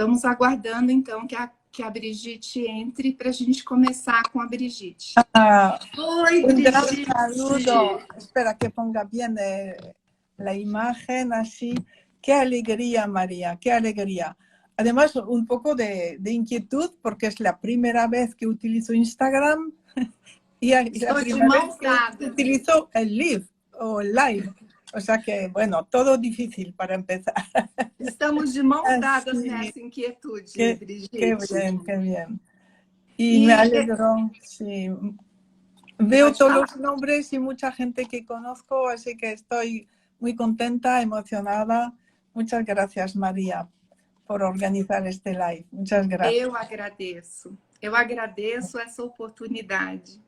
Estamos aguardando, então, que a Brigitte entre para a gente começar com a Brigitte. Oi, Un gran Brigitte! saludo. Espera que ponga bien la imagen así. Qué alegría, María, qué alegría. Además, un poco de inquietud porque es la primera vez que utilizo Instagram y la Estou de primera vez mãos que dadas. utilizo el live o el live. O sea que, bueno, todo difícil para empezar. Estamos de mãos dadas Así, nessa inquietude, qué Brigitte. bien, qué bien. Y me alegro, sí. Veo todos los nombres y mucha gente que conozco, así que estoy muy contenta, emocionada. Muchas gracias, María, por organizar este live. Muchas gracias. Eu agradeço essa oportunidade.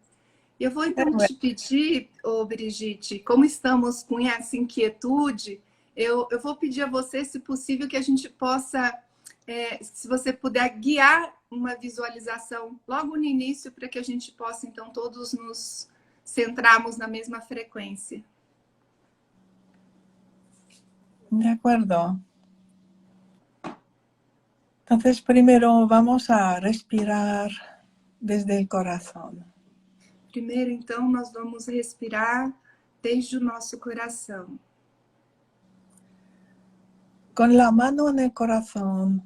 Eu vou então te pedir, Brigitte, como estamos com essa inquietude, eu vou pedir a você, se possível, que a gente possa, se você puder guiar uma visualização logo no início, para que a gente possa, então, todos nos centrarmos na mesma frequência. De acuerdo. Entonces, primero vamos a respirar desde el corazón. Primeiro, então, nós vamos respirar desde o nosso coração. Con la mano en el corazón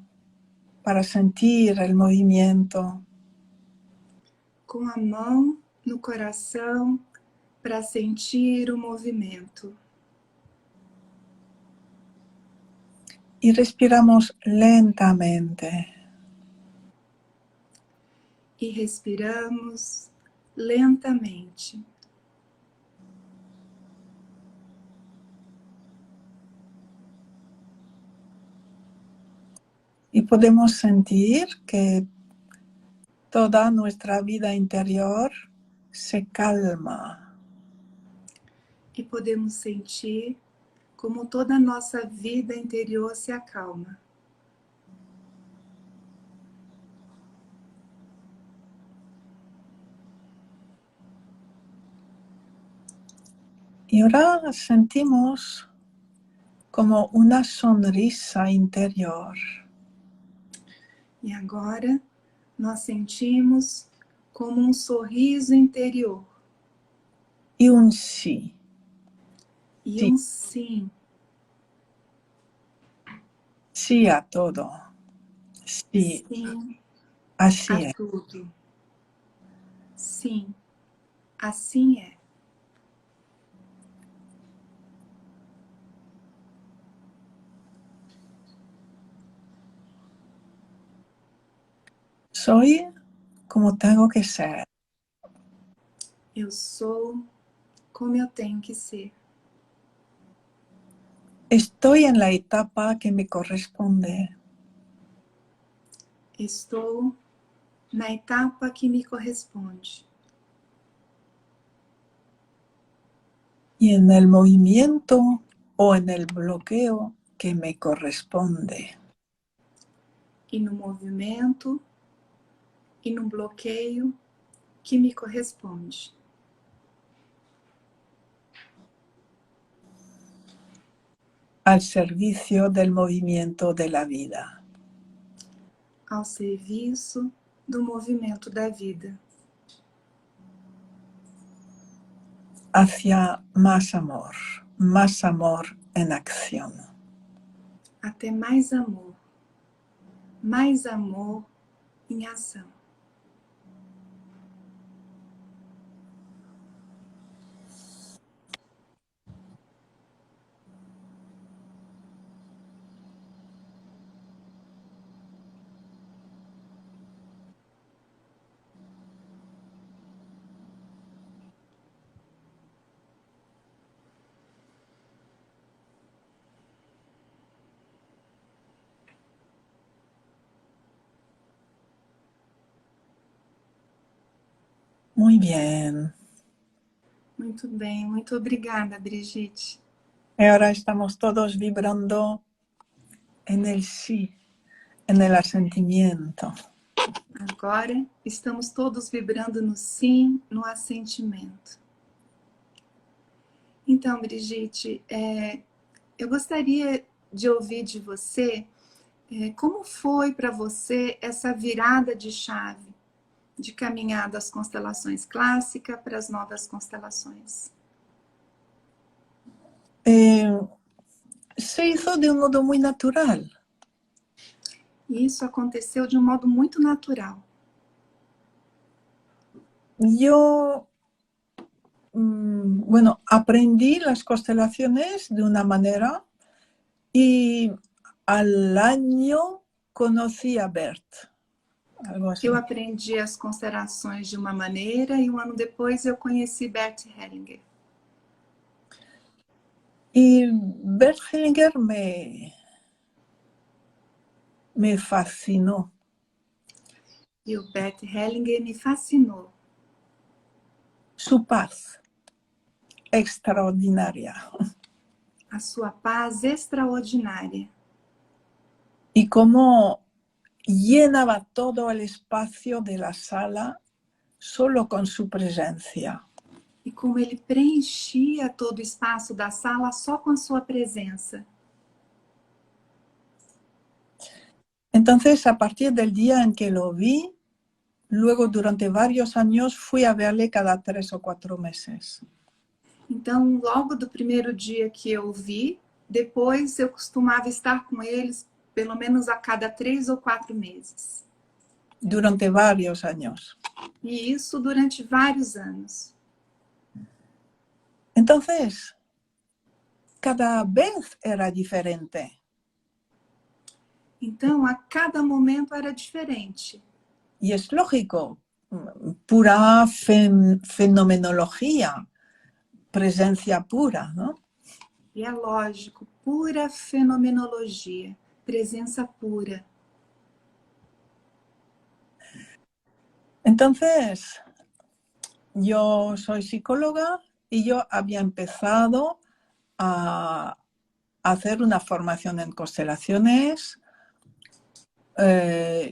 para sentir el movimiento. Com a mão no coração para sentir o movimento. Y respiramos lentamente. E respiramos lentamente. Y podemos sentir que toda nuestra vida interior se calma. E podemos sentir como toda a nossa vida interior se acalma. Y ahora sentimos como una sonrisa interior. E agora nós sentimos como um sorriso interior. Y un sí. E Sí. um sim. Sí a todo. Sí. Sim Así a es. tudo. Sim, assim é. Soy como tengo que ser. Eu sou como eu tenho que ser. Estoy en la etapa que me corresponde. Estou na etapa que me corresponde. Y en el movimiento o en el bloqueo que me corresponde. E no movimento e no bloqueio que me corresponde. Al servicio del movimiento de la vida. Ao serviço do movimento da vida. Hacia más amor en acción. Até mais amor em ação. Muy bien. Muito bem, muito obrigada, Brigitte. Y ahora estamos todos vibrando en el sí, en el asentimiento. Agora estamos todos vibrando no sim, no assentimento. Então, Brigitte, eu gostaria de ouvir de você Como foi para você essa virada de chave, de caminhar das constelações clássicas para as novas constelações? Se hizo de un modo muy natural. E isso aconteceu de um modo muito natural. Yo, bueno, aprendí las constelaciones de una manera y al año conocí a Bert. Algo así. Eu aprendi as constelações de uma maneira e um ano depois eu conheci Bert Hellinger. Y Bert Hellinger me fascinó. E o Bert Hellinger me fascinou. Su paz extraordinaria. A sua paz extraordinária. Y cómo llenaba todo el espacio de la sala solo con su presencia. E como ele preenchia todo o espaço da sala só com a sua presença. Entonces, a partir del día en que lo vi, luego durante varios años fui a verle cada 3 o 4 meses. Então, logo do primeiro dia que eu vi, depois eu costumava estar com eles pelo menos a cada 3 ou 4 meses. Durante varios años. E isso durante vários anos. Entonces, cada vez era diferente. Então, a cada momento era diferente. Y es lógico, pura fenomenología, presencia pura, ¿no? E é lógico, pura fenomenologia, presença pura. Entonces, yo soy psicóloga y yo había empezado a hacer una formación en constelaciones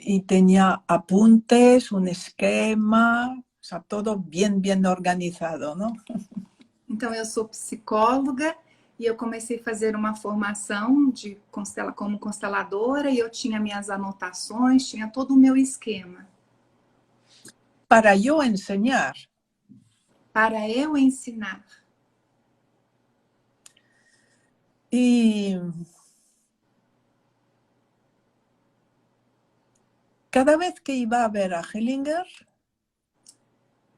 y tenía apuntes, un esquema, o sea, todo bien organizado, ¿no? Então, eu sou psicóloga e eu comecei a fazer uma formação como consteladora e eu tinha minhas anotações, tinha todo o meu esquema. Para yo enseñar. Para eu ensinar. Y cada vez que iba a ver a Hellinger,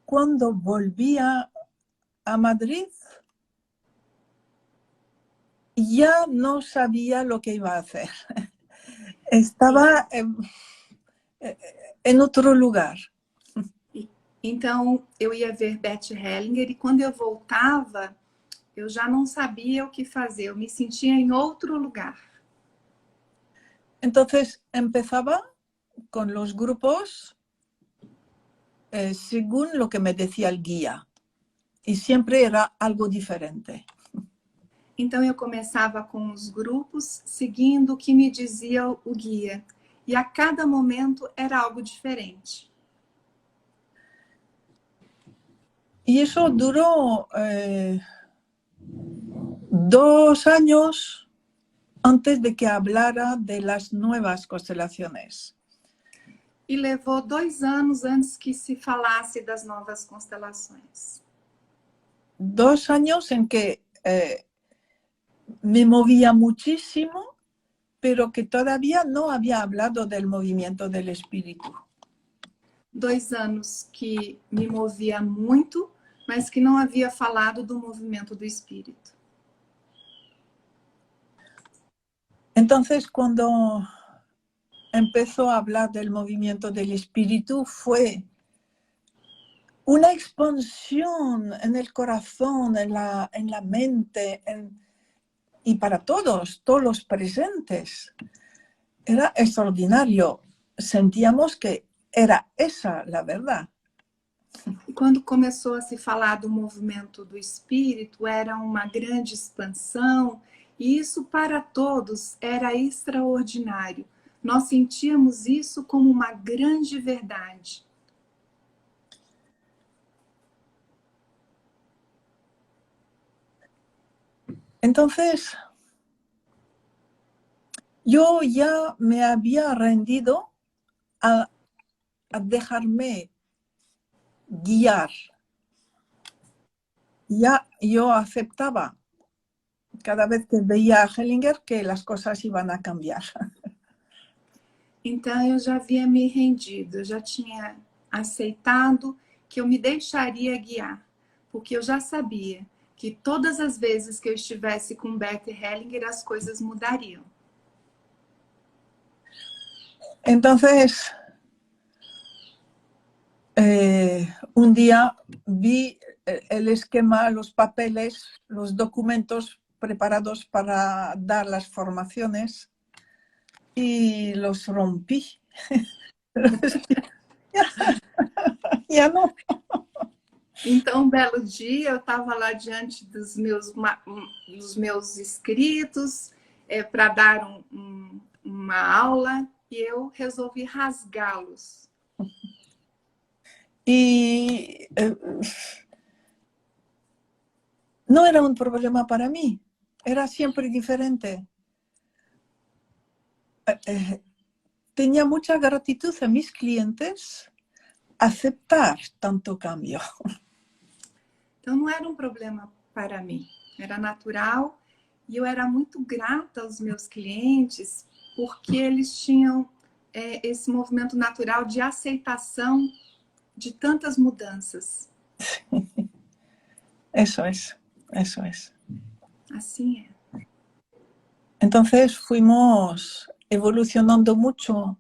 cuando volvía a Madrid, ya no sabía lo que iba a hacer. Estaba en otro lugar. Então, eu ia ver Bert Hellinger e quando eu voltava, eu já não sabia o que fazer, eu me sentia em outro lugar. Entonces, empezaba con los grupos según lo que me decía el guía. Y siempre era algo diferente. Então, eu começava com os grupos, seguindo o que me dizia o guia. E a cada momento era algo diferente. Y eso duró 2 años antes de que hablara de las nuevas constelaciones. E levou 2 anos antes que se falasse das novas constelações. 2 años en que me movía muchísimo, pero que todavía no había hablado del movimiento del espíritu. 2 anos que me movia muito, mas que não havia falado do movimento do espírito. Entonces, cuando empezó a hablar del movimiento del espíritu, fue una expansión en el corazón, en la mente, y para todos los presentes. Era extraordinario. Sentíamos que era esa la verdad. E quando começou a se falar do movimento do espírito, era uma grande expansão, e isso para todos era extraordinário. Nós sentíamos isso como uma grande verdade. Entonces, yo ya me había rendido a dejarme guiar. Ya yo aceptaba cada vez que veía a Hellinger que las cosas iban a cambiar. Então eu já havia me rendido, eu já tinha aceitado que eu me deixaria guiar, porque eu já sabia que todas as vezes que eu estivesse com Bert Hellinger as coisas mudariam. Entonces, un día vi el esquema, los papeles, los documentos preparados para dar las formaciones y los rompí. Ya no. Então, um belo dia, eu estava lá diante dos meus inscritos para dar uma aula e eu resolvi rasgá-los. Y no era un problema para mí, era siempre diferente. Tenía mucha gratitud a mis clientes aceptar tanto cambio. Então, não era um problema para mim, era natural e eu era muito grata aos meus clientes porque eles tinham esse movimento natural de aceitação de tantas mudanças. Eso es, eso es. Así es. Entonces fuimos evolucionando mucho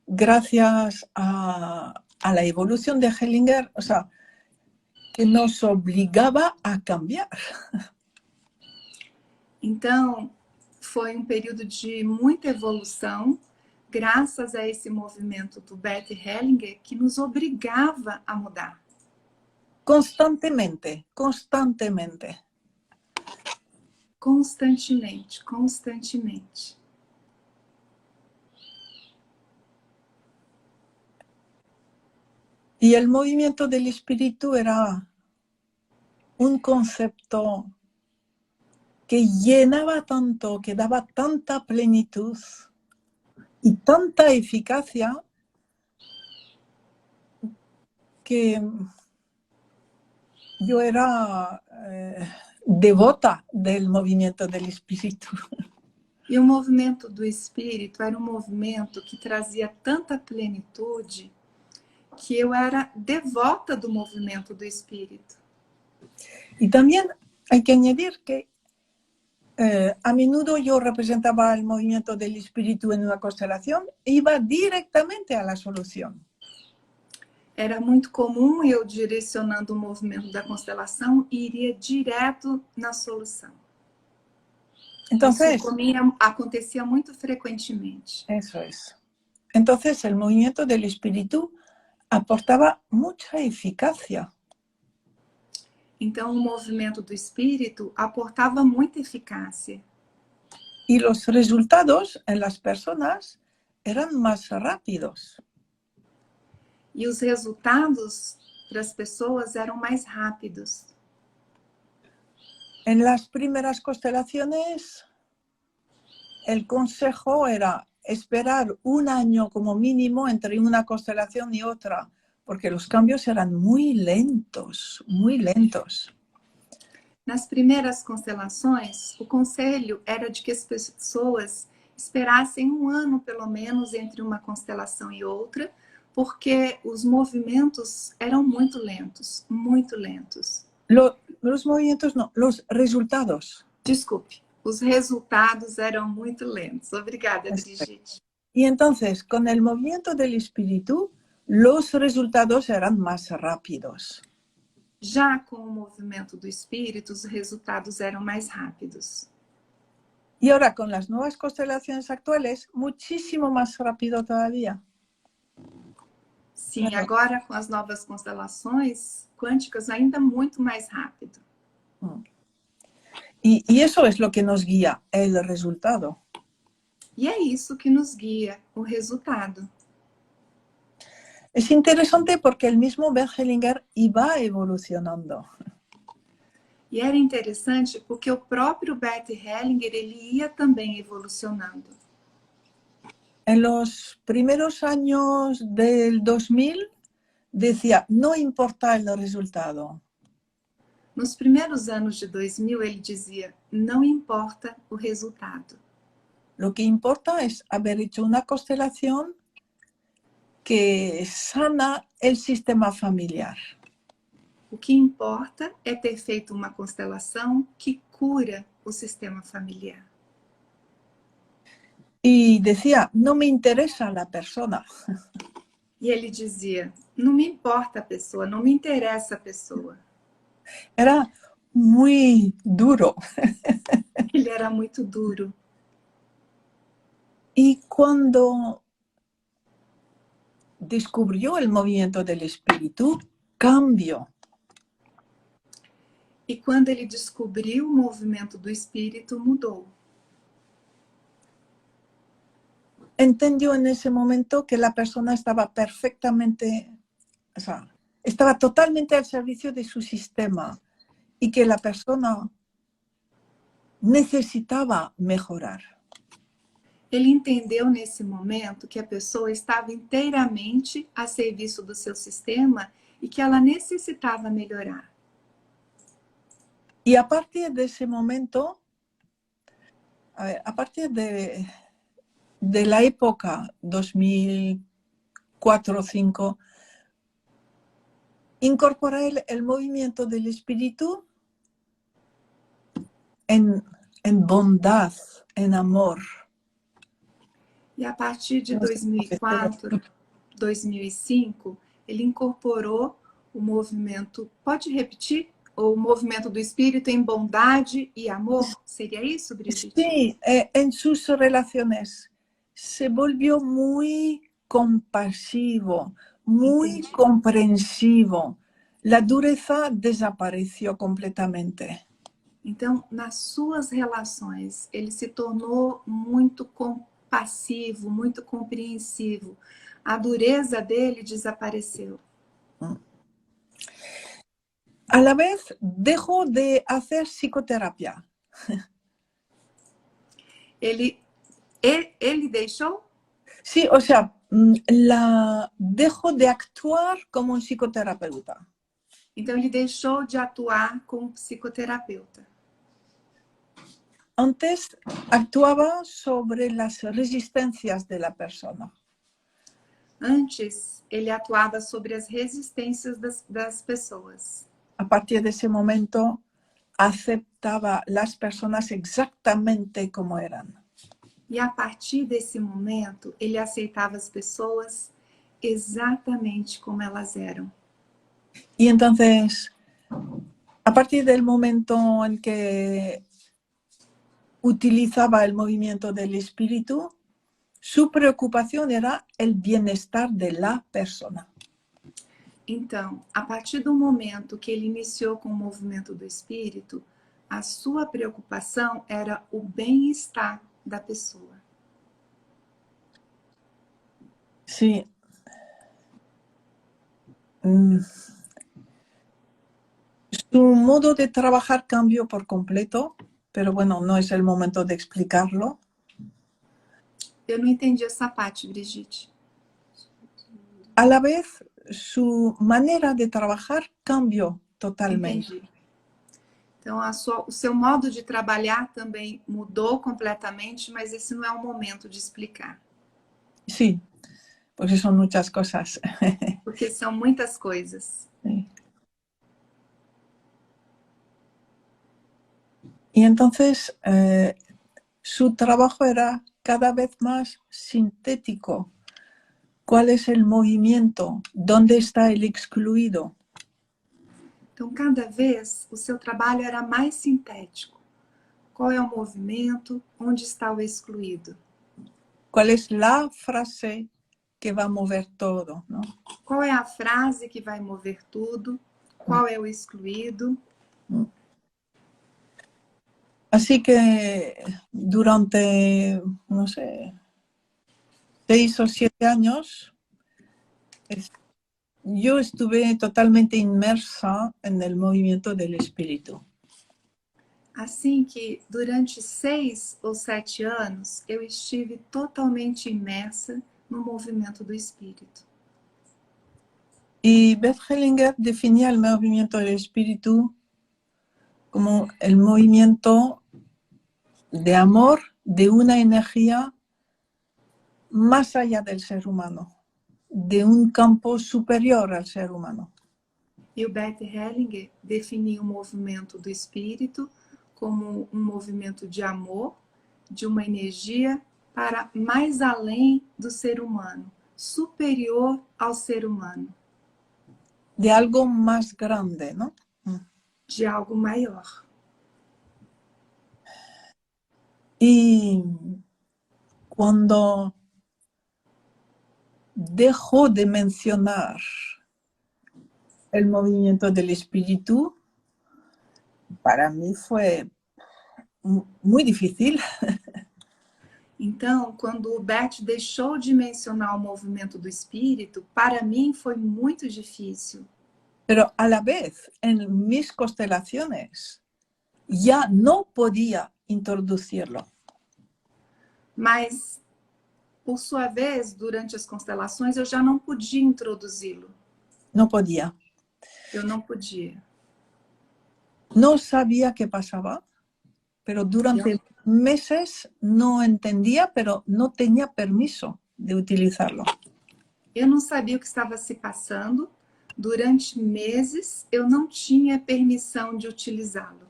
gracias a la evolución de Hellinger, o sea, que nos obligaba a cambiar. Então, foi um período de muita evolução, graças a esse movimento do Bert Hellinger, que nos obrigava a mudar. Constantemente, constantemente. Constantemente, constantemente. Y el movimiento del espíritu era un concepto que llenaba tanto, que daba tanta plenitud y tanta eficacia que yo era devota del movimiento del espíritu. E o movimento do espírito era um movimento que trazia tanta plenitude que eu era devota do movimento do espírito. Y también hay que añadir que a menudo yo representaba el movimiento del espíritu en una constelación e iba directamente a la solución. Era muito comum eu direcionando o movimento da constelação e iria direto na solução. Entonces, isso comigo acontecia muito frequentemente. Eso es. Entonces el movimiento del espíritu aportaba mucha eficacia. Então, o movimento do espírito aportava muita eficácia. Y los resultados en las personas eran más rápidos. E os resultados para as pessoas eram mais rápidos. En las primeras constelaciones, el consejo era esperar un año como mínimo entre una constelación y otra, porque los cambios eran muy lentos, muy lentos. Nas primeiras constelações, o conselho era de que as pessoas esperassem um ano, pelo menos, entre uma constelação e outra, porque os movimentos eram muito lentos, muito lentos. Los movimientos no, los resultados. Desculpe, os resultados eram muito lentos. Obrigada, Brigitte. Y entonces, con el movimiento del espíritu, los resultados eran más rápidos. Já com o movimento do espírito, os resultados eram mais rápidos. Y ahora, con las nuevas constelaciones actuales, muchísimo más rápido todavía. Sim, agora com as novas constelações quânticas, ainda muito mais rápido. Y eso es lo que nos guía, el resultado. E é isso que nos guia, o resultado. Es interesante porque el mismo Bert Hellinger iba evolucionando. E era interessante porque o próprio Bert Hellinger, ele ia também evolucionando. En los primeros años del 2000 decía, no importa el resultado. Nos primeiros anos de 2000, ele dizia, não importa o resultado. Lo que importa es haber hecho una constelación que sana el sistema familiar. O que importa é ter feito uma constelação que cura o sistema familiar. Y decía, no me interesa la persona. E ele dizia, não me importa a pessoa, não me interessa a pessoa. Era muy duro. Ele era muito duro. Y cuando descubrió el movimiento del espíritu, cambió. E quando ele descobriu o movimento do espírito, mudou. Entendió en ese momento que la persona estaba perfectamente, o sea, estaba totalmente al servicio de su sistema y que la persona necesitaba mejorar. Ele entendeu nesse momento que a pessoa estava inteiramente a serviço do seu sistema e que ela necessitava melhorar. Y a partir de ese momento, a partir de la época 2004-2005, incorporé el movimiento del espíritu en bondad, en amor. E a partir de 2004, 2005, ele incorporou o movimento, pode repetir? O movimento do espírito em bondade e amor? Seria isso, Brigitte? Sí, en sus relaciones se volvió muy compasivo, muy comprensivo. La dureza desapareció completamente. Então, nas suas relações, ele se tornou muito compassivo, muito compreensivo. A dureza dele desapareceu. A la vez, dejó de hacer psicoterapia. Ele deixou? Sí, o sea, dejó de actuar como un psicoterapeuta. Então, ele deixou de atuar como psicoterapeuta. Antes actuaba sobre las resistencias de la persona. Antes, ele atuava sobre as resistências das pessoas. A partir de ese momento, aceptaba las personas exactamente como eran. E a partir desse momento, ele aceitava as pessoas exatamente como elas eram. Y entonces, a partir del momento en que utilizaba el movimiento del espíritu, su preocupación era el bienestar de la persona. Então, a partir do momento que ele iniciou com o movimento do espírito, a sua preocupação era o bem-estar da pessoa. Sí. Su modo de trabajar cambió por completo, pero bueno, no es el momento de explicarlo. Eu não entendi essa parte, Brigitte. A la vez, su manera de trabajar cambió totalmente. Entendi. Então, o seu modo de trabalhar também mudou completamente, mas esse não é o momento de explicar. Sí, porque son muchas cosas. Porque são muitas coisas. Sí. Y entonces, su trabajo era cada vez más sintético. ¿Cuál es el movimiento? ¿Dónde está el excluido? Então, cada vez, o seu trabalho era mais sintético. Qual é o movimento? Onde está o excluído? ¿Cuál es la frase que va a mover todo, ¿no? Qual é a frase que vai mover tudo? Qual é o excluído? Así que durante, no sé, 6 o 7 años, yo estuve totalmente inmersa en el movimiento del espíritu. Assim que durante 6 ou 7 anos eu estive totalmente imersa no movimento do espírito. Y Bert Hellinger definía el movimiento del espíritu como el movimiento de amor de una energía más allá del ser humano, de un campo superior al ser humano. E o Bert Hellinger definia o movimento do espírito como um movimento de amor, de uma energia para mais além do ser humano, superior ao ser humano. De algo más grande, ¿no? De algo maior. Y cuando dejó de mencionar el movimiento del espíritu, para mí fue muy difícil. Então, quando o Bert deixou de mencionar o movimento do espírito, para mim foi muito difícil. Pero a la vez, en mis constelaciones, ya no podía introducirlo. Mas, por sua vez, durante as constelações, eu já não podia introduzi-lo. No podía. Eu não podia. No sabía qué pasaba, pero durante meses no entendía, pero no tenía permiso de utilizarlo. Eu não sabia o que estava se passando. Durante meses, eu não tinha permissão de utilizá-lo.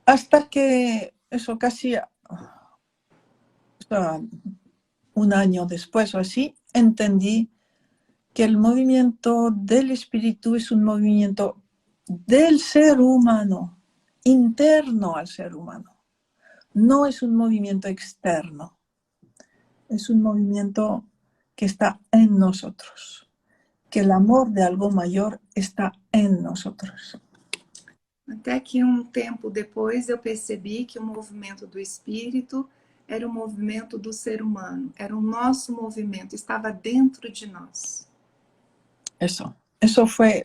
Hasta que, eso casi un año después o así, entendí que el movimiento del espíritu es un movimiento del ser humano, interno al ser humano. No es un movimiento externo. Es un movimiento que está en nosotros. Que el amor de algo mayor está en nosotros. Até que tempo depois eu percebi que o movimento do espírito era o movimento do ser humano, era o nosso movimento, estava dentro de nós. Eso fue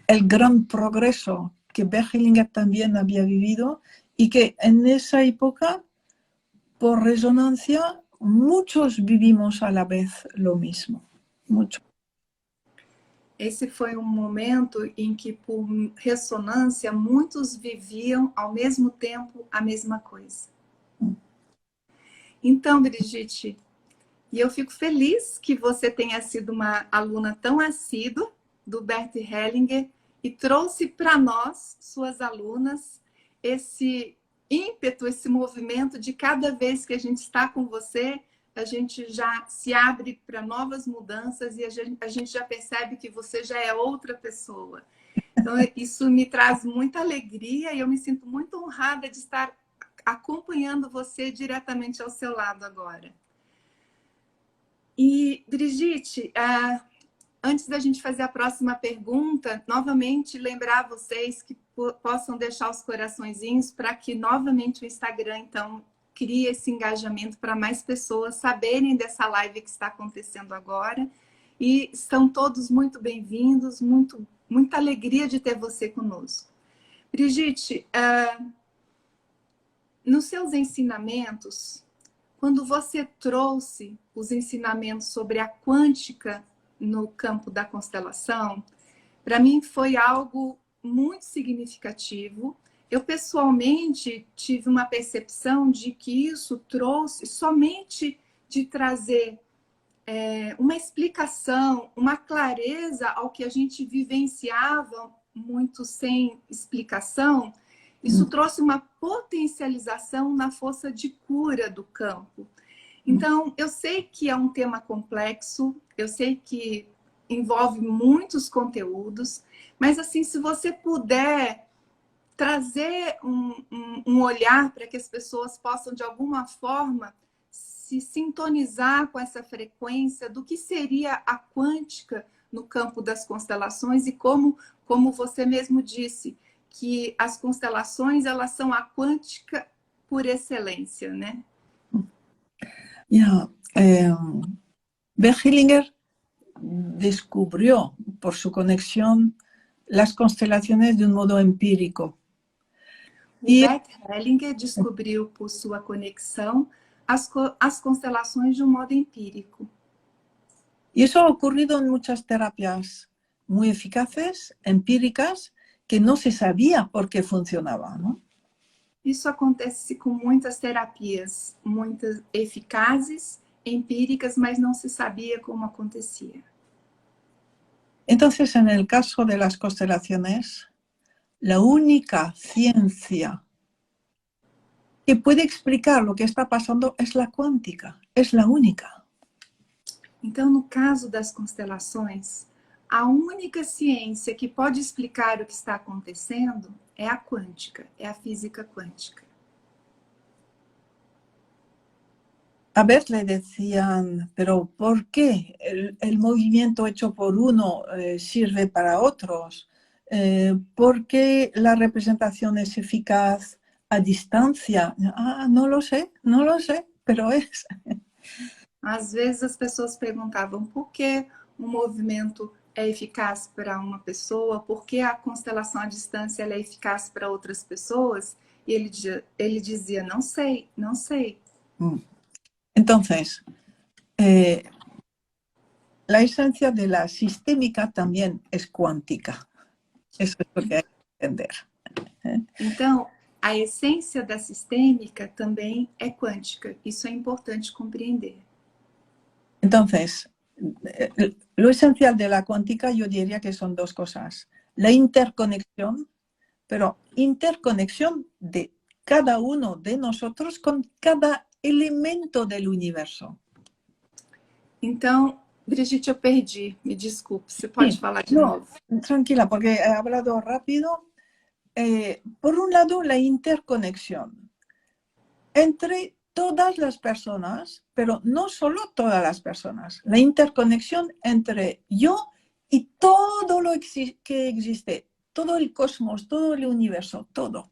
el gran progreso que Bert Hellinger también había vivido y que en esa época, por resonancia, muchos vivimos a la vez lo mismo. Mucho. Esse foi momento em que, por ressonância, muitos viviam ao mesmo tempo a mesma coisa. Então, Brigitte, e eu fico feliz que você tenha sido uma aluna tão assídua do Bert Hellinger e trouxe para nós, suas alunas, esse ímpeto, esse movimento de cada vez que a gente está com você, a gente já se abre para novas mudanças e a gente já percebe que você já é outra pessoa. Então, isso me traz muita alegria e eu me sinto muito honrada de estar acompanhando você diretamente ao seu lado agora. E, Brigitte, antes da gente fazer a próxima pergunta, novamente lembrar vocês que possam deixar os coraçõezinhos para que novamente o Instagram, então, crie esse engajamento para mais pessoas saberem dessa live que está acontecendo agora. E estão todos muito bem-vindos, muita alegria de ter você conosco. Brigitte, nos seus ensinamentos, quando você trouxe os ensinamentos sobre a quântica no campo da constelação, para mim foi algo muito significativo. Eu, pessoalmente, tive uma percepção de que isso trouxe somente de trazer uma explicação, uma clareza ao que a gente vivenciava muito sem explicação. Isso trouxe uma potencialização na força de cura do campo. Então, eu sei que é um tema complexo, eu sei que envolve muitos conteúdos, mas assim, se você puder trazer um olhar para que as pessoas possam, de alguma forma, se sintonizar com essa frequência do que seria a quântica no campo das constelações e como você mesmo disse, que as constelações, elas são a quântica por excelência, né? Bert Hellinger descubrió por su conexión las constelaciones de un modo empírico. Bert Hellinger descobriu por sua conexão as constelações de um modo empírico. Y eso ha ocurrido en muchas terapias muy eficaces, empíricas, que no se sabía por qué funcionaba, ¿no? Isso acontece com muitas terapias, muitas eficazes, empíricas, mas não se sabia como acontecia. Entonces, en el caso de las constelaciones, la única ciencia que puede explicar lo que está pasando es la cuántica, es la única. Então, no caso das constelações, a única ciência que pode explicar o que está acontecendo é a quântica, é a física quântica. A ver, le decían, pero ¿por qué el movimiento hecho por uno sirve para otros? ¿Por qué la representación es eficaz a distancia? Ah, no lo sé, pero es. Às vezes as pessoas perguntavam por que um movimento é eficaz para uma pessoa, por que a constelação à distância é eficaz para outras pessoas, e ele dizia, não sei, não sei. Entonces, la esencia de la sistémica también es cuántica. Eso es lo que hay que entender. Então, a essência da sistêmica também é quântica. Isso é importante compreender. Entonces, lo esencial de la cuántica yo diría que son dos cosas. La interconexión, pero interconexión de cada uno de nosotros con cada elemento del universo. Então, Brigitte, eu perdi. Me desculpe, você pode falar de novo? Tranquila, porque he hablado rápido. Por un lado, la interconexión entre todas las personas, pero no solo todas las personas. La interconexión entre yo y todo lo que existe, todo el cosmos, todo el universo, todo.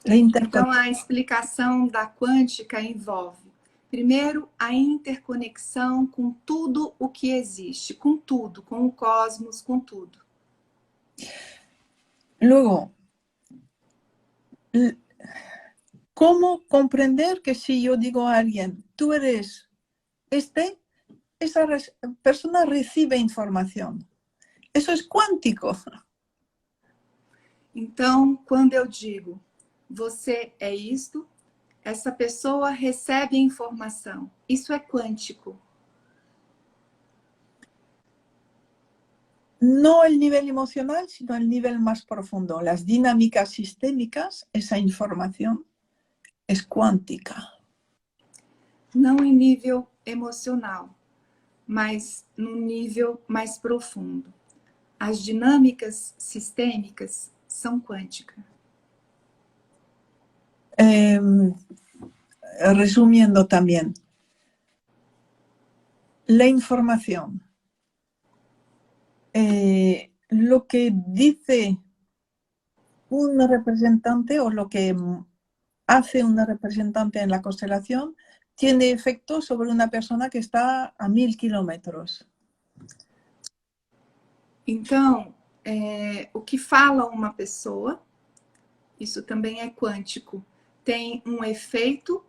Então, a explicação da quântica envolve, primeiro, a interconexão com tudo o que existe, com tudo, com o cosmos, com tudo. Luego, ¿cómo comprender que si yo digo a alguien, tú eres esa persona recibe información? Eso es cuántico. Então, quando eu digo, você é isto, essa pessoa recebe informação. Isso é quântico. No el nivel emocional, sino el nivel más profundo. Las dinámicas sistémicas, esa información es cuántica. Não em nível emocional, mas num nível mais profundo. As dinâmicas sistêmicas são quânticas. Resumiendo también, la información, lo que dice un representante o lo que hace un representante en la constelación tiene efecto sobre una persona que está a 1000 kilómetros. Então, o que fala uma pessoa, isso também é quântico, tem um efeito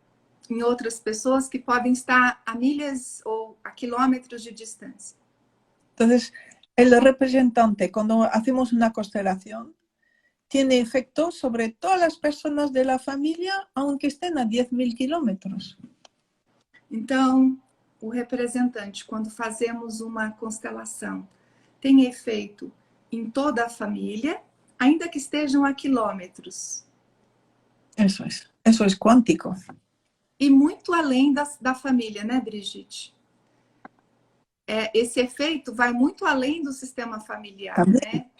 em outras pessoas que podem estar a milhas ou a quilômetros de distância. Entonces, el representante, cuando hacemos una constelación, tiene efecto sobre todas las personas de la familia, aunque estén a 10.000 kilómetros. Então, o representante, quando fazemos uma constelação, tem efeito em toda a família, ainda que estejam a quilômetros. Eso es cuántico. E muito além da família, né, Brigitte? Esse efeito vai muito além do sistema familiar, también, né?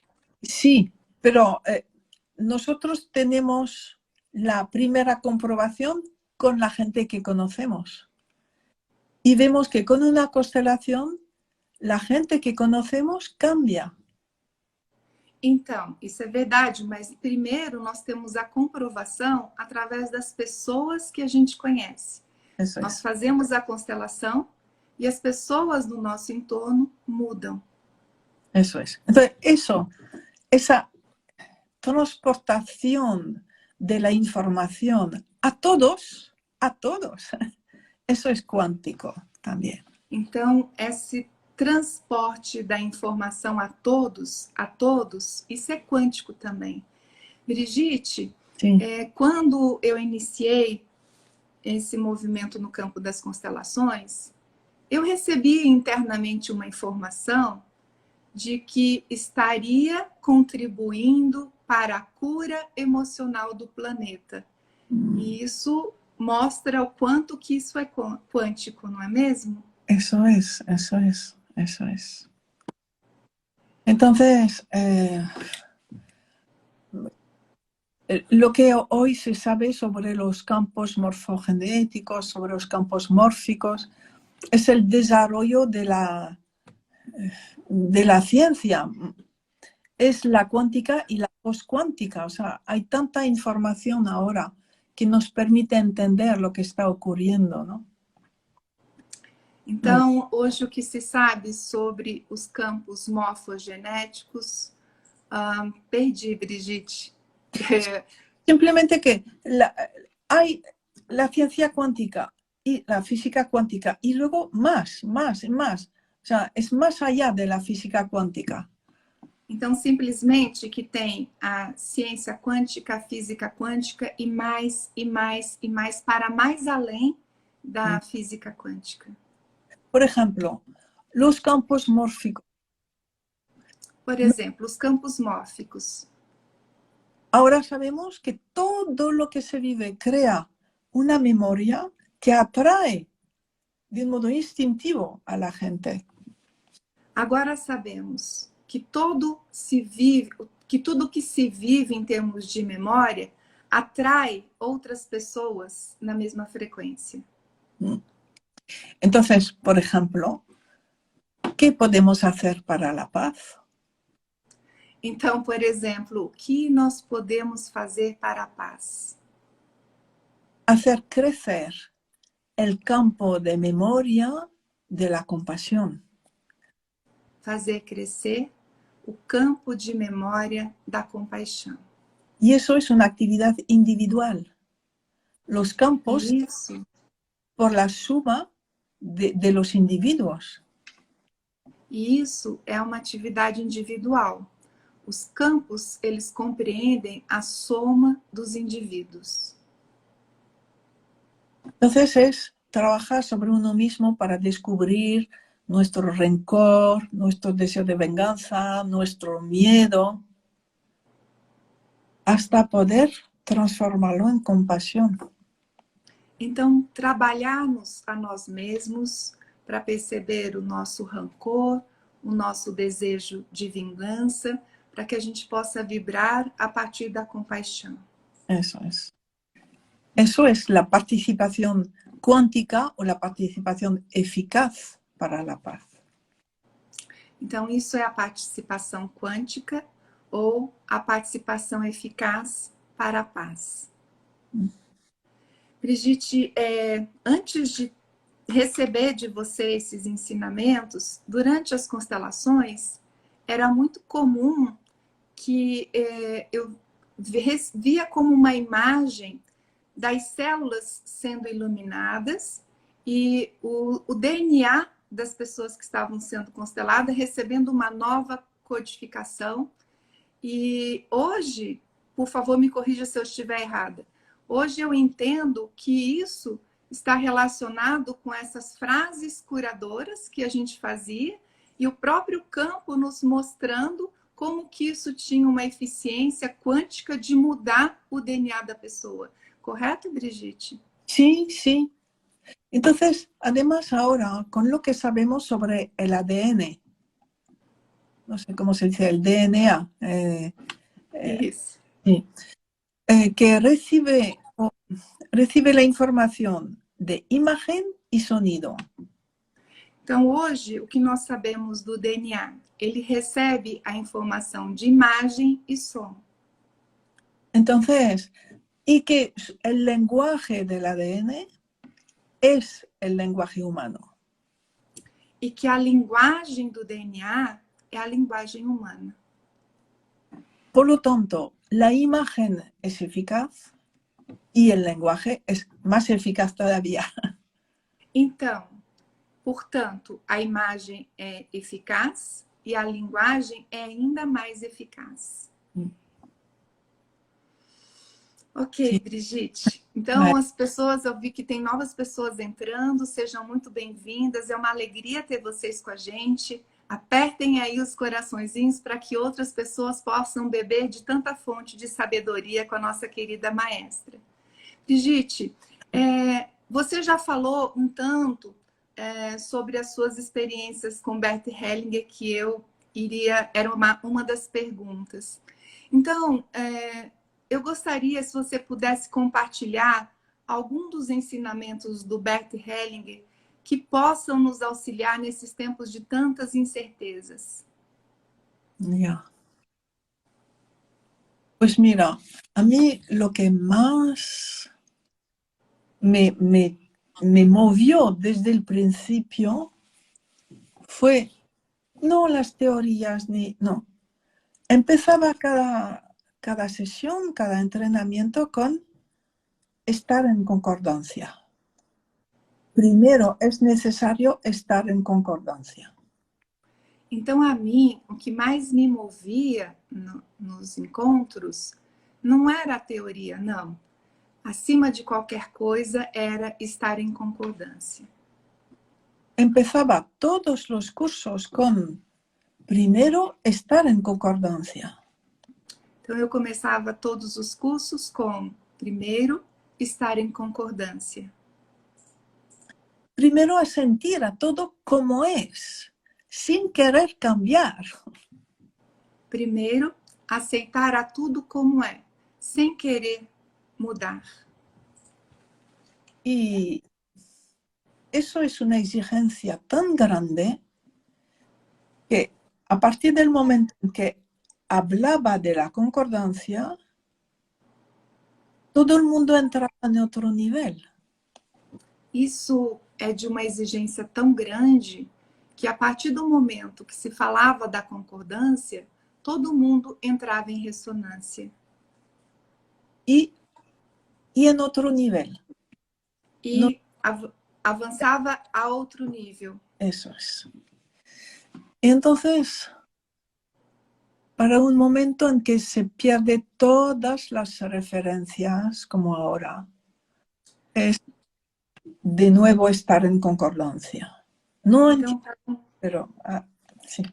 Sí, pero nosotros tenemos la primera comprobación con la gente que conocemos. Y vemos que con una constelación, la gente que conocemos cambia. Então, isso é verdade, mas primeiro nós temos a comprovação através das pessoas que a gente conhece. Nós fazemos a constelação e as pessoas do nosso entorno mudam. Eso es. Entonces, esa transportación de la información a todos, eso es cuántico también. Então, esse transporte da informação a todos, isso é quântico também. Brigitte, quando eu iniciei esse movimento no campo das constelações, eu recebi internamente uma informação de que estaria contribuindo para a cura emocional do planeta. E isso mostra o quanto que isso é quântico, não é mesmo? Eso es. Entonces, lo que hoy se sabe sobre los campos morfogenéticos, sobre los campos mórficos, es el desarrollo de la ciencia. Es la cuántica y la poscuántica. O sea, hay tanta información ahora que nos permite entender lo que está ocurriendo, ¿no? Então, hoje o que se sabe sobre os campos morfogenéticos, perdi, Brigitte. Simplemente que hay la ciencia cuántica y la física cuántica y luego más. O sea, es más allá de la física cuántica. Então, simplesmente que tem a ciência quântica, a física quântica e mais para mais além da física quântica. Por ejemplo, los campos mórficos. Por exemplo, os campos mórficos. Ahora sabemos que todo lo que se vive crea una memoria que atrae de un modo instintivo a la gente. Agora sabemos que tudo que se vive em termos de memória atrai outras pessoas na mesma frequência. Entonces, por ejemplo, ¿qué podemos hacer para la paz? Então, por exemplo, o que nós podemos fazer para a paz? Hacer crecer el campo de memoria de la compasión. Fazer crescer o campo de memória da compaixão. Y eso es una actividad individual. Los campos Isso. por la suma de los individuos. E isso é uma atividade individual. Os campos, eles compreendem a soma dos indivíduos. Entonces es trabajar sobre uno mismo para descubrir nuestro rencor, nuestro deseo de venganza, nuestro miedo, hasta poder transformarlo en compasión. Então, trabalharmos a nós mesmos para perceber o nosso rancor, o nosso desejo de vingança, para que a gente possa vibrar a partir da compaixão. Eso es. Eso es la participación cuántica o la participación eficaz para la paz. Então, isso é a participação quântica ou a participação eficaz para a paz. Brigitte, antes de receber de você esses ensinamentos, durante as constelações, era muito comum que eu via como uma imagem das células sendo iluminadas e o DNA das pessoas que estavam sendo consteladas recebendo uma nova codificação. E hoje, por favor, me corrija se eu estiver errada, hoje eu entendo que isso está relacionado com essas frases curadoras que a gente fazia e o próprio campo nos mostrando como que isso tinha uma eficiência quântica de mudar o DNA da pessoa. ¿Correcto, Brigitte? Sí, sí. Entonces, además ahora, con lo que sabemos sobre el ADN, no sé cómo se dice, el DNA, sí, que recibe la información de imagen y sonido. Então, hoje, o que nós sabemos do DNA? Ele recebe a informação de imagem e som. Entonces, y que el lenguaje del ADN es el lenguaje humano. E que a linguagem do DNA é a linguagem humana. Por lo tanto, la imagen es eficaz y el lenguaje es más eficaz todavía. Então, portanto, a imagem é eficaz e a linguagem é ainda mais eficaz. Ok, Sí. Brigitte. Então, as pessoas, eu vi que tem novas pessoas entrando, sejam muito bem-vindas. É uma alegria ter vocês com a gente. Apertem aí os coraçõezinhos para que outras pessoas possam beber de tanta fonte de sabedoria com a nossa querida maestra. Brigitte, você já falou um tanto sobre as suas experiências com Bert Hellinger, que era uma das perguntas. Então, eu gostaria, se você pudesse compartilhar algum dos ensinamentos do Bert Hellinger que possam nos auxiliar nesses tempos de tantas incertezas. Ya. Pues mira, a mí lo que más me movió desde el principio fue no las teorías no. Empezaba cada sesión, cada entrenamiento con estar en concordancia. Primero es necesario estar en concordancia. Então, a mim, o que mais me movia nos encontros não era a teoria, não. Acima de qualquer coisa, era estar em concordância. Empezaba todos los cursos con primero estar en concordancia. Então, eu começava todos os cursos com, primeiro, estar em concordância. Primero a sentir a todo como es, sin querer cambiar. Primeiro, aceitar a tudo como é, sem querer mudar. Y eso es una exigencia tan grande que a partir del momento en que hablaba de la concordancia, todo el mundo entraba en otro nivel. Isso é de uma exigência tão grande que a partir do momento que se falava da concordância, todo mundo entrava em ressonância. Y en otro nivel. E avançava a outro nível. Eso es. Entonces, para un momento en que se pierde todas las referencias, como ahora, es de nuevo estar en concordancia. No entiendo, pero sí.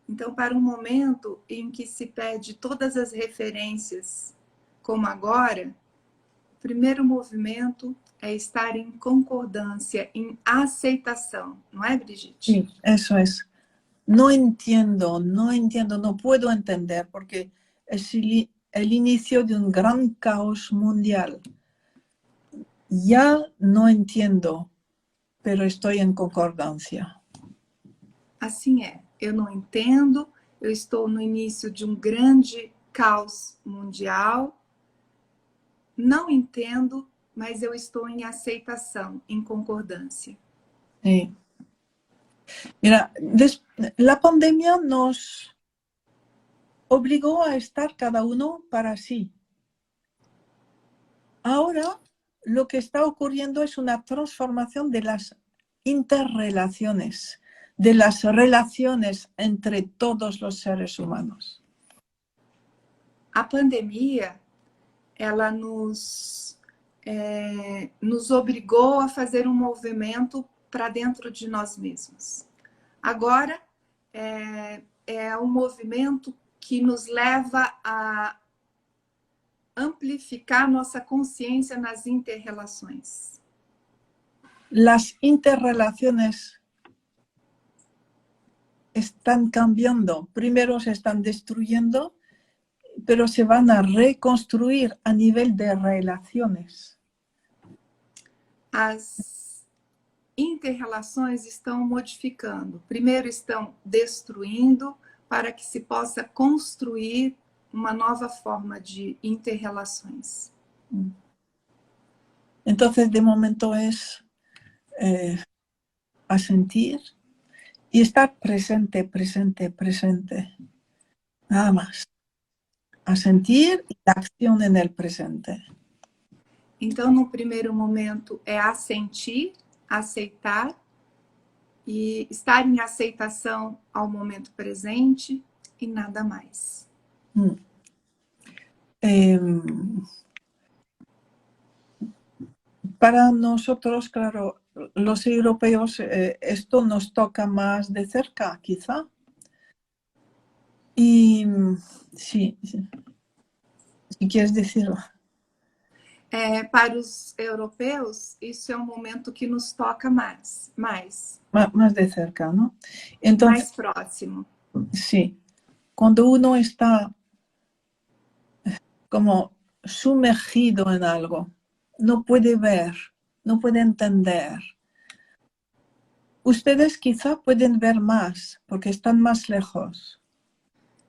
Então, para um momento em que se perde todas as referências, como agora, o primeiro movimento é estar em concordância, em aceitação, não é, Brigitte? Sí, eso es. No entiendo, no puedo entender, porque es el inicio de un gran caos mundial. Ya no entiendo, pero estoy en concordancia. Assim é. Eu não entendo, eu estou no início de um grande caos mundial. Não entendo, mas eu estou em aceitação, em concordância. Sí. Mira, la pandemia nos obligó a estar cada uno para sí. Ahora lo que está ocurriendo es una transformación de las interrelaciones, de las relaciones entre todos los seres humanos. A pandemia, ela nos obrigou a fazer um movimento para dentro de nós mesmos. Agora, é um movimento que nos leva a amplificar nossa consciência nas interrelações. Las interrelaciones están cambiando. Primero se están destruyendo, pero se van a reconstruir a nivel de relaciones. As interrelações estão modificando. Primeiro estão destruindo para que se possa construir uma nova forma de interrelações. Entonces, de momento es a sentir y estar presente, presente, presente. nada más. A sentir y la acción en el presente. Então, no primeiro momento, é assentir, aceitar e estar em aceitação ao momento presente e nada mais. Para nosotros, claro, los europeos, esto nos toca más de cerca, quizá. Y sí, si quieres decirlo. Para os europeus, isso é um momento que nos toca mais. Más de cerca, ¿no? Entonces, mais próximo. Sí. Cuando uno está como sumergido en algo, no puede ver, no puede entender. Ustedes quizá pueden ver más, porque están más lejos.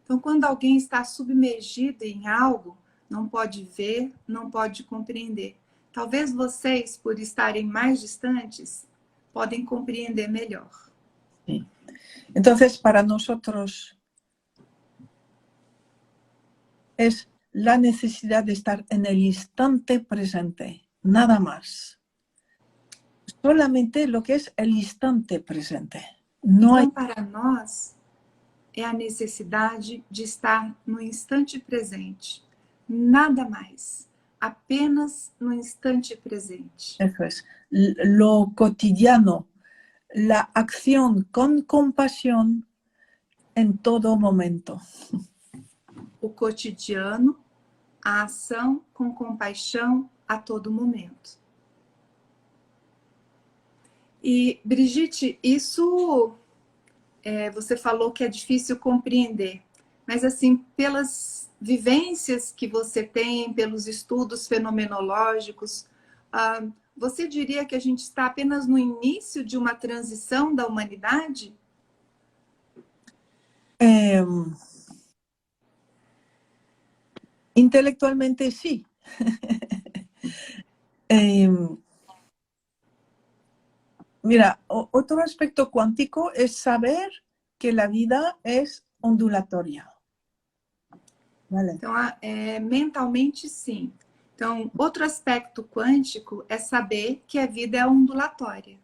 Então, quando alguém está submergido em algo, não pode ver, não pode compreender. Talvez vocês, por estarem mais distantes, podem compreender melhor. Sí. Entonces, para nosotros es la necesidad de estar en el instante presente, nada más. Solamente lo que es el instante presente. No hay... Para nós, é a necessidade de estar no instante presente. Nada mais. Apenas no instante presente. Eso es. Lo cotidiano, la acción con compasión en todo momento. O cotidiano, a ação com compaixão a todo momento. E, Brigitte, isso você falou que é difícil compreender, mas assim, pelas vivências que você tem, pelos estudos fenomenológicos, você diria que a gente está apenas no início de uma transição da humanidade? Intelectualmente sí. Mira, otro aspecto cuántico es saber que la vida es ondulatoria. Vale. Então, mentalmente, sim. Então, outro aspecto quântico é saber que a vida é ondulatória.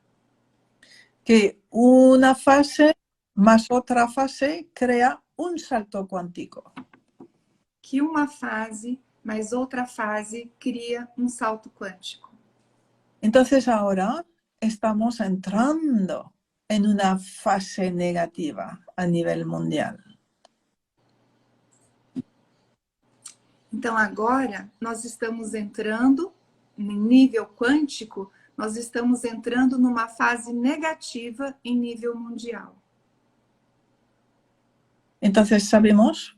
Que una fase más otra fase crea un salto cuántico. Que uma fase mais outra fase cria um salto quântico. Entonces ahora estamos entrando en una fase negativa a nivel mundial. Então, agora, nós estamos entrando, em nível quântico, nós estamos entrando numa fase negativa em nível mundial. Entonces sabemos,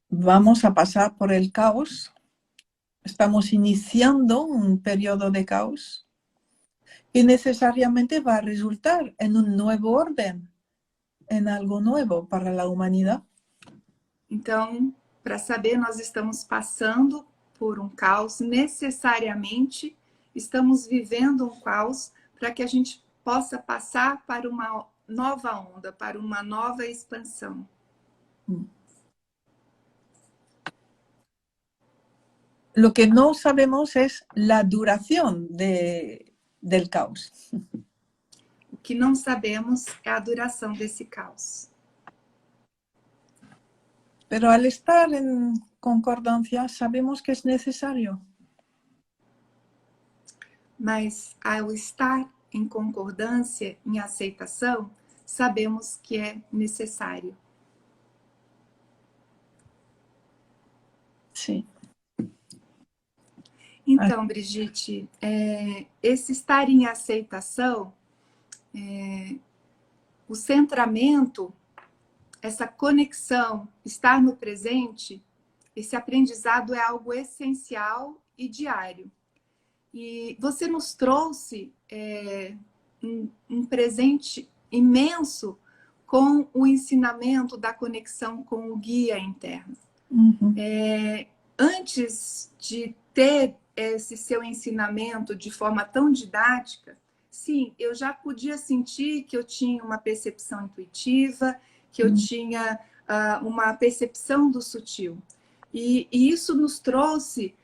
vamos a pasar por el caos, estamos iniciando un periodo de caos que necesariamente va a resultar en un nuevo orden, en algo nuevo para la humanidad. Então, para saber, nós estamos passando por um caos, necessariamente estamos vivendo um caos para que a gente possa passar para uma nova onda, para uma nova expansão. Lo que no sabemos es la duración del caos. O que não sabemos é a duração desse caos. Pero al estar en concordancia sabemos que es necesario. Mas ao estar em concordância, em aceitação, sabemos que é necessário. Sim. Então, Brigitte, esse estar em aceitação, o centramento, essa conexão, estar no presente, esse aprendizado é algo essencial e diário. E você nos trouxe um presente imenso com o ensinamento da conexão com o guia interno. Uhum. Antes de ter esse seu ensinamento de forma tão didática, sim, eu já podia sentir que eu tinha uma percepção intuitiva, que eu tinha uma percepção do sutil. E isso nos trouxe,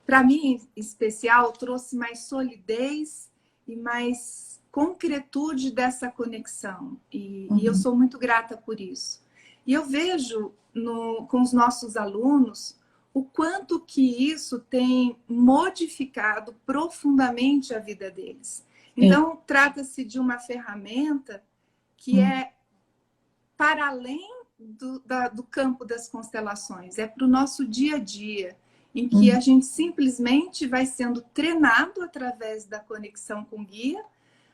para mim em especial, trouxe mais solidez e mais concretude dessa conexão. E eu sou muito grata por isso. E eu vejo com os nossos alunos o quanto que isso tem modificado profundamente a vida deles. Então, trata-se de uma ferramenta que é para além do campo das constelações, é para o nosso dia a dia, em que a gente simplesmente vai sendo treinado através da conexão com o guia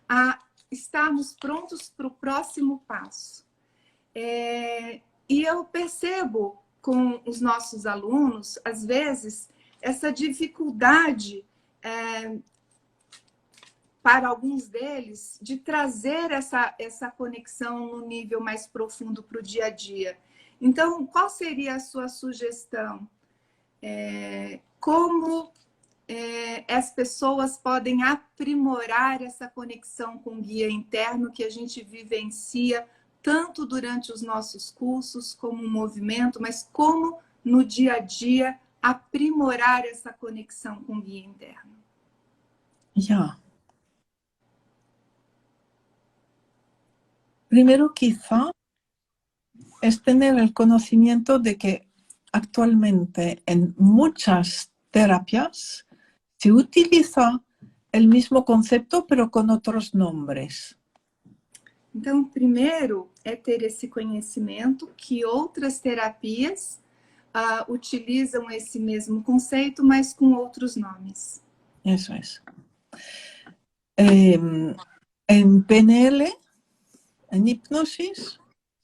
a estarmos prontos para o próximo passo. E eu percebo com os nossos alunos, às vezes, essa dificuldade para alguns deles de trazer essa conexão no nível mais profundo para o dia a dia. Então, qual seria a sua sugestão? Como as pessoas podem aprimorar essa conexão com o guia interno que a gente vivencia tanto durante os nossos cursos, como um movimento, mas como no dia a dia aprimorar essa conexão com o guia interno? Ya. Primero, quizá, es tener el conocimiento de que actualmente en muchas terapias se utiliza el mismo concepto, pero con otros nombres. Então, primeiro é ter esse conhecimento que outras terapias utilizam esse mesmo conceito, mas com outros nomes. Eso es. En PNL, en hipnosis,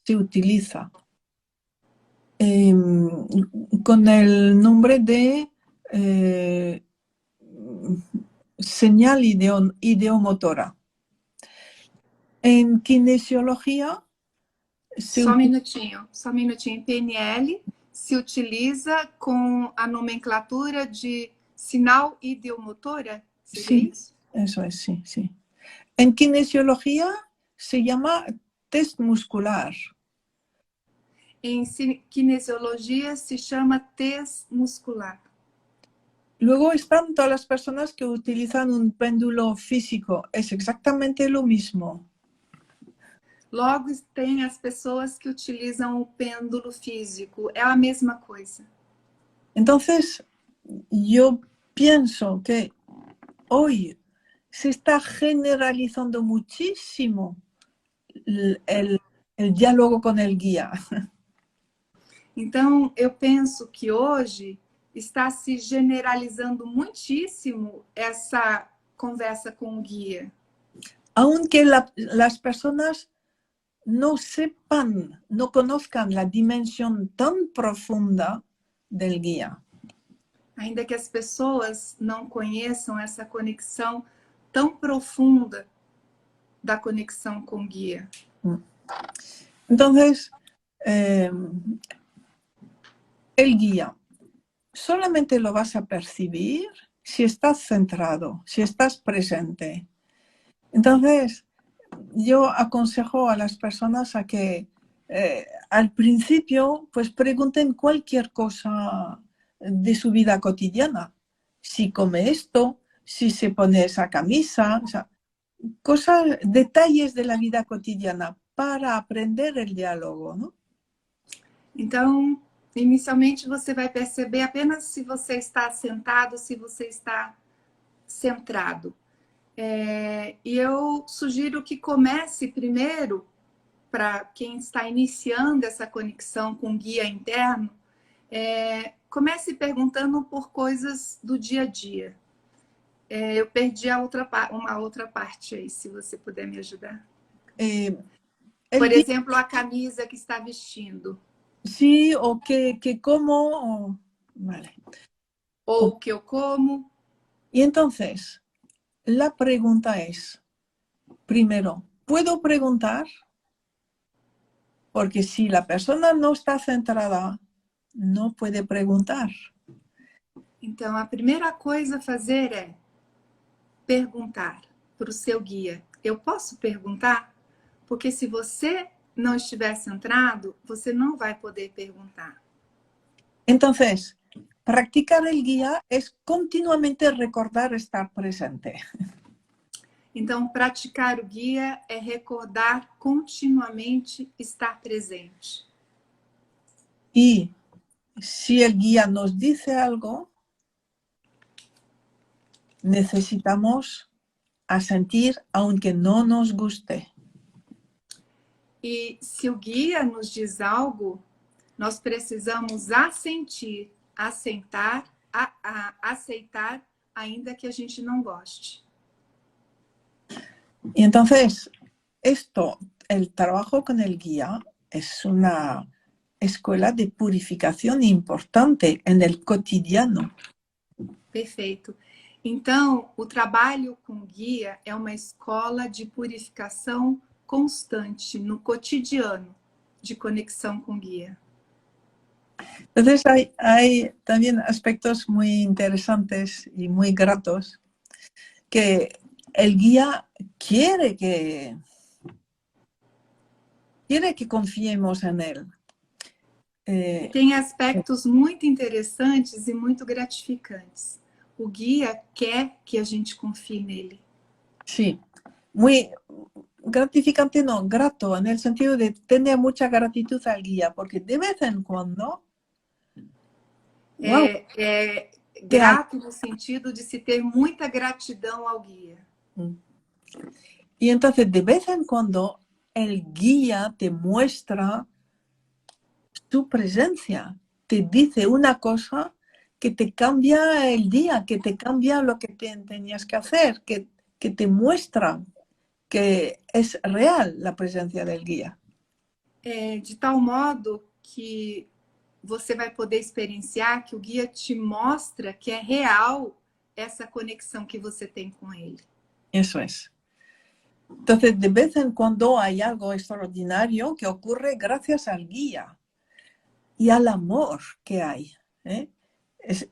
se utiliza con el nombre de señal ideomotora. En kinesiología... Só um minutinho. Em PNL se utiliza com a nomenclatura de sinal ideomotora? Sí, eso es, sí, sí. En kinesiología se llama test muscular. En kinesiología se llama test muscular. Luego están todas las personas que utilizan un péndulo físico. Es exactamente lo mismo. Logo, tem as pessoas que utilizam o pêndulo físico. É a mesma coisa. Entonces, yo pienso que hoy se está generalizando muchísimo el diálogo con el guía. Então, eu penso que hoje está se generalizando muitíssimo essa conversa com o guia. Aunque las personas no sepan, no conozcan la dimensión tan profunda del guía. Ainda que as pessoas não conheçam essa conexão tão profunda da conexão com o guia. Entonces, el guía solamente lo vas a percibir si estás centrado, si estás presente. Entonces, yo aconsejo a las personas a que al principio pues pregunten cualquier cosa de su vida cotidiana. Si come esto, si se pone esa camisa, o sea, cosas, detalles de la vida cotidiana para aprender el diálogo, ¿no? Então, inicialmente você vai perceber apenas se você está sentado, se você está centrado. E eu sugiro que comece primeiro, para quem está iniciando essa conexão com o guia interno, comece perguntando por coisas do dia a dia. Eu perdi uma outra parte aí, se você puder me ajudar. Por exemplo, a camisa que está vestindo. Sí, o que como. Vale. O que eu como. Y entonces, la pregunta es, primero, ¿puedo preguntar? Porque si la persona no está centrada, no puede preguntar. Então, a primeira coisa a fazer é perguntar para o seu guia. Eu posso perguntar? Porque se você não estiver centrado, você não vai poder perguntar. Entonces, practicar el guía es continuamente recordar estar presente. Então, praticar o guia é recordar continuamente estar presente. Y si el guía nos dice algo, necesitamos asentir aunque no nos guste. E se o guia nos diz algo, nós precisamos assentir, aceitar, ainda que a gente não goste. Y entonces, el trabajo con el guía es una escuela de purificación importante en el cotidiano. Perfeito. Então, o trabalho com guia é uma escola de purificação constante no cotidiano de conexão com guia. Entonces hay también aspectos muy interesantes y muy gratos que el guía quiere que confiemos en él. Tem aspectos muito interessantes e muito gratificantes. O guia quer que a gente confie nele. Sí, muy gratificante, no, grato, en el sentido de tener mucha gratitud al guía, porque de vez en cuando... Grato no sentido de se ter muita gratidão ao guia. Y entonces de vez en cuando el guía te muestra su presencia, te dice una cosa que te cambia el día, que te cambia lo que tenías que hacer, que te muestra que es real la presencia del guía. De tal modo que você vai poder experienciar que o guia te mostra que é real essa conexão que você tem com ele. Eso es. Entonces, de vez en cuando hay algo extraordinario que ocurre gracias al guía y al amor que hay.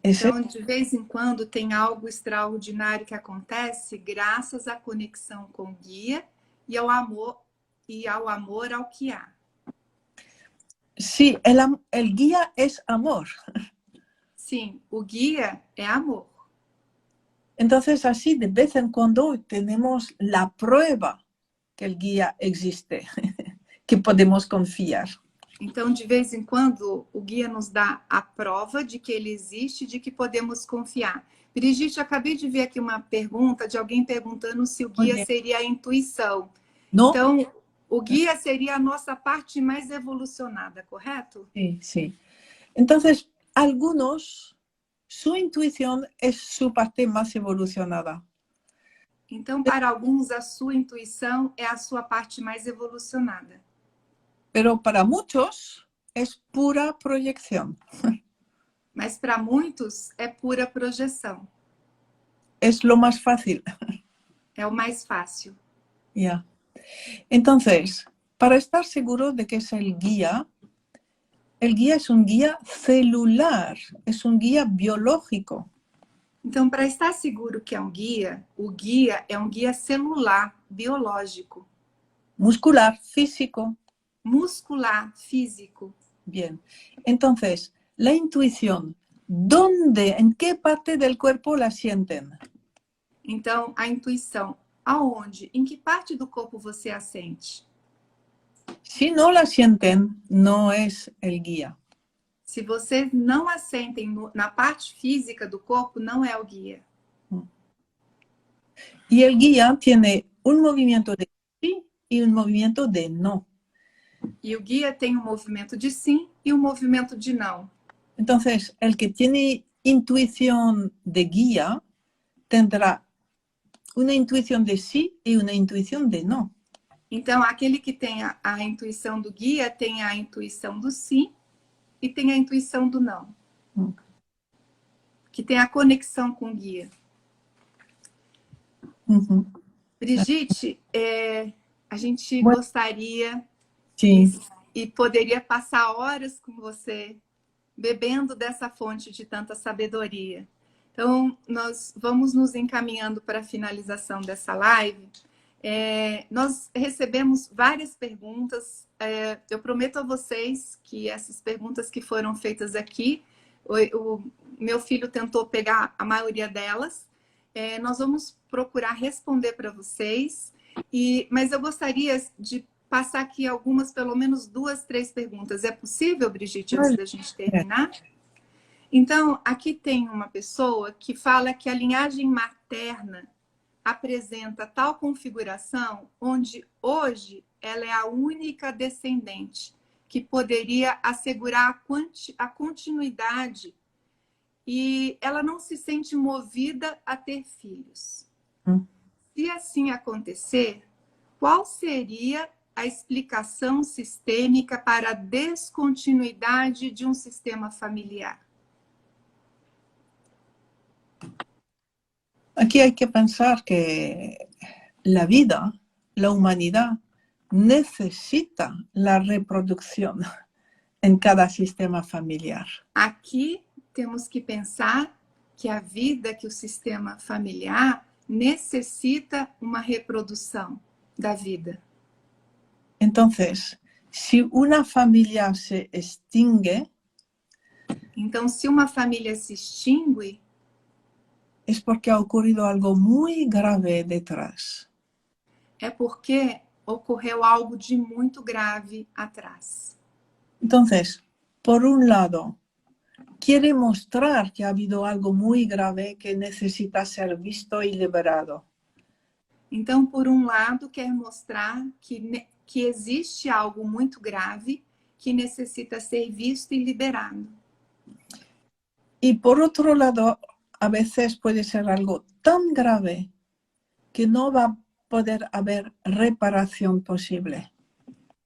Então, de vez em quando tem algo extraordinário que acontece graças à conexão com o guia e ao amor ao que há. Sí, el guía es amor. Sim, o guia é amor. Entonces, así de vez en cuando tenemos la prueba que el guía existe, que podemos confiar. Então, de vez em quando, o guia nos dá a prova de que ele existe, de que podemos confiar. Brigitte, acabei de ver aqui uma pergunta de alguém perguntando se o guia seria a intuição. No. Então, o guia seria a nossa parte mais evolucionada, correto? Sí, sí. Entonces, algunos, su intuición es su parte más evolucionada. Então, para alguns, a sua intuição é a sua parte mais evolucionada. Pero para muchos es pura proyección. Mas para muitos é pura projeção. Es lo más fácil. É o mais fácil. Ya. Entonces, para estar seguro de que es el guía es un guía celular, es un guía biológico. Então, para estar seguro que é um guia, o guia é um guia celular, biológico. Muscular, físico. Muscular, físico. Bien. Entonces, la intuición, ¿dónde, en qué parte del cuerpo la sienten? Então, a intuição, aonde? Em que parte do corpo você a sente? Si no la sienten, no es el guía. Se vocês não a sentem na parte física do corpo, não é o guia. Y el guía tiene un movimiento de sí y un movimiento de no. E o guia tem um movimento de sim e um movimento de não. Entonces, el que tiene intuición de guía tendrá una intuición de sí y una intuición de no. Então, aquele que tem a intuição do guia tem a intuição do sim e tem a intuição do não. Que tem a conexão com o guia. Brigitte, a gente gostaria e poderia passar horas com você bebendo dessa fonte de tanta sabedoria. Então, nós vamos nos encaminhando para a finalização dessa live. Nós recebemos várias perguntas. Eu prometo a vocês que essas perguntas que foram feitas aqui, o meu filho tentou pegar a maioria delas. Nós vamos procurar responder para vocês. Mas eu gostaria de passar aqui algumas, pelo menos 2, 3 perguntas. É possível, Brigitte, antes da gente terminar? Então, aqui tem uma pessoa que fala que a linhagem materna apresenta tal configuração onde hoje ela é a única descendente que poderia assegurar a continuidade e ela não se sente movida a ter filhos. Se assim acontecer, qual seria a explicação sistêmica para a descontinuidade de um sistema familiar? Aquí hay que pensar que la vida, la humanidad, necesita la reproducción en cada sistema familiar. Aqui temos que pensar que a vida, que o sistema familiar necessita uma reprodução da vida. Entonces, si una familia se extingue, então, se uma família se extingue, es porque ha ocurrido algo muy grave detrás. É porque ocorreu algo de muito grave atrás. Entonces, por un lado, quiere mostrar que ha habido algo muy grave que necesita ser visto y liberado. Então, por um lado, quer mostrar que existe algo muito grave que necessita ser visto e liberado. Y por otro lado, a veces puede ser algo tan grave que no va a poder haber reparación posible.